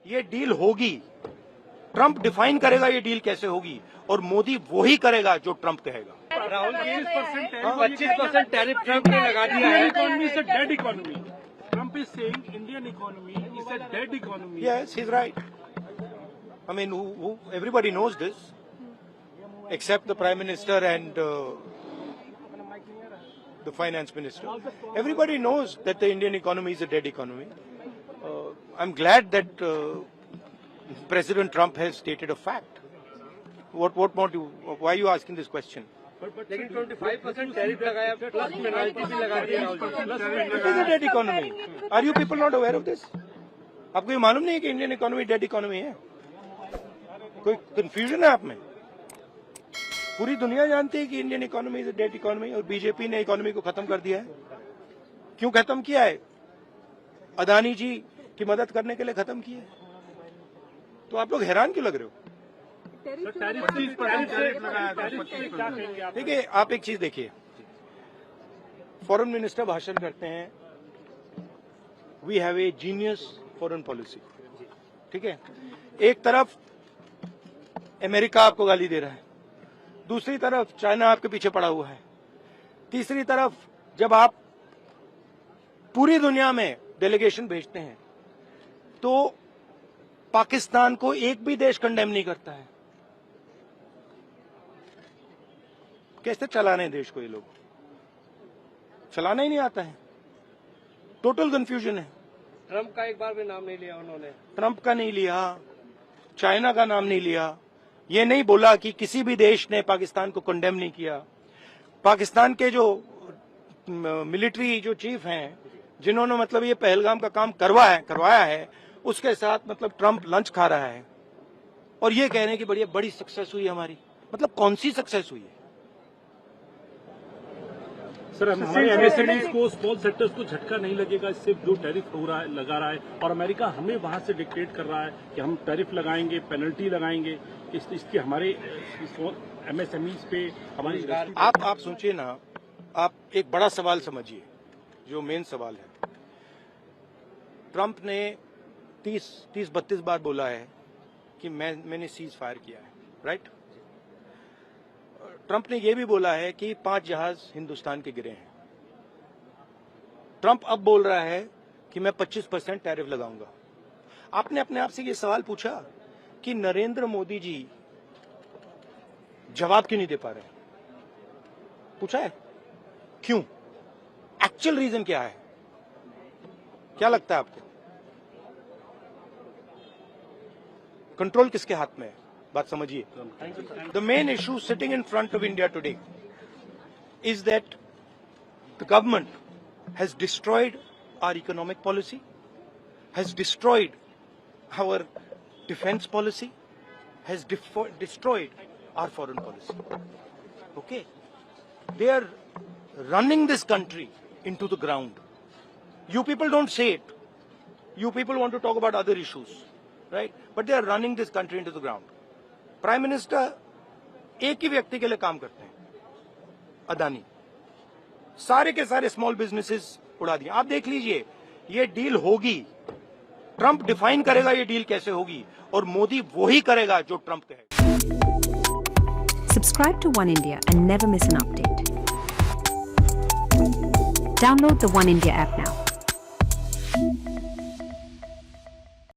ये डील होगी, Trump define करेगा ये डील कैसे होगी, और मोदी वही करेगा जो ट्रंप कहेगा। राहुल 25% टैरिफ ट्रंप ने लगा दिया है। Economy is a dead economy. Trump is saying Indian economy is a dead economy. Yes, he's right. I mean, everybody knows this, except the Prime Minister and the Finance Minister. Everybody knows that the Indian economy is a dead economy. I'm glad that President Trump has stated a fact. What more do you, why are you asking this question? लेकिन 25% tariff लगाया, plus penalty भी लगा दी Rahul ji. It is a dead economy. Are you people not aware of this? आपको ये मालूम नहीं है कि इंडियन इकोनॉमी डेड इकोनॉमी है? कोई कंफ्यूजन है आप में? पूरी दुनिया जानती है कि Indian economy is a dead economy, और बीजेपी ने इकोनॉमी को खत्म कर दिया है। क्यों खत्म किया है? अदानी जी की मदद करने के लिए खत्म किया है। तो आप लोग हैरान क्यों लग रहे हो? देखिए, आप एक चीज देखिए, फॉरेन मिनिस्टर भाषण करते हैं, we have a genius foreign policy, ठीक है। एक तरफ अमेरिका आपको गाली दे रहा है, दूसरी तरफ चाइना आपके पीछे पड़ा हुआ है, तीसरी तरफ जब आप पूरी दुनिया में डेलीगेशन भेजते हैं तो पाकिस्तान को एक भी देश कंडेम नहीं करता है। कैसे चलाने देश को? ये लोग चलाना ही नहीं आता है। टोटल कंफ्यूजन है। ट्रंप का एक बार भी नाम नहीं लिया उन्होंने। ट्रंप का नहीं लिया, चाइना का नाम नहीं लिया, ये नहीं बोला कि किसी भी देश ने पाकिस्तान को कंडेम नहीं किया। पाकिस्तान के जो मिलिट्री जो चीफ हैं, जिन्होंने मतलब ये पहलगाम का काम करवाया है, उसके साथ मतलब ट्रंप लंच खा रहा है और ये कह रहे हैं कि बड़ी बड़ी सक्सेस हुई हमारी। मतलब कौन सी सक्सेस हुई है? सर, हमारे एमएसएमईज को, स्मॉल सेक्टर्स को झटका नहीं लगेगा इससे जो टैरिफ हो रहा है, लगा रहा है, और अमेरिका हमें वहां से डिक्टेट कर रहा है कि हम टैरिफ लगाएंगे, पेनल्टी लगाएंगे, इसकी हमारे एमएसएमईज पे हमारी। आप सोचिए ना, आप एक बड़ा सवाल समझिए, जो मेन सवाल है। ट्रंप ने 30-32 बार बोला है कि मैंने सीज फायर किया है, राइट। ट्रंप ने यह भी बोला है कि 5 जहाज हिंदुस्तान के गिरे हैं। ट्रंप अब बोल रहा है कि मैं 25% टैरिफ लगाऊंगा। आपने अपने आप से ये सवाल पूछा कि नरेंद्र मोदी जी जवाब क्यों नहीं दे पा रहे? पूछा है? क्यों? एक्चुअल रीजन क्या है? क्या लगता है आपको? कंट्रोल किसके हाथ में है? बात समझिए। The main issue sitting in front of India today is that the government has destroyed our economic policy, has destroyed our defence policy, has destroyed our foreign policy. Okay, they are running this country into the ground. You people don't say it. You people want to talk about other issues, right? But they are running this country into the ground. Prime Minister एक ही व्यक्ति के लिए काम करते हैं, अदानी। सारे के सारे स्मॉल बिजनेसेस उड़ा दिए। आप देख लीजिए, ये डील होगी, ट्रंप डिफाइन करेगा ये डील कैसे होगी, और मोदी वही करेगा जो ट्रंप कहेगा। Subscribe to One India and never miss an update. Download the One India app now.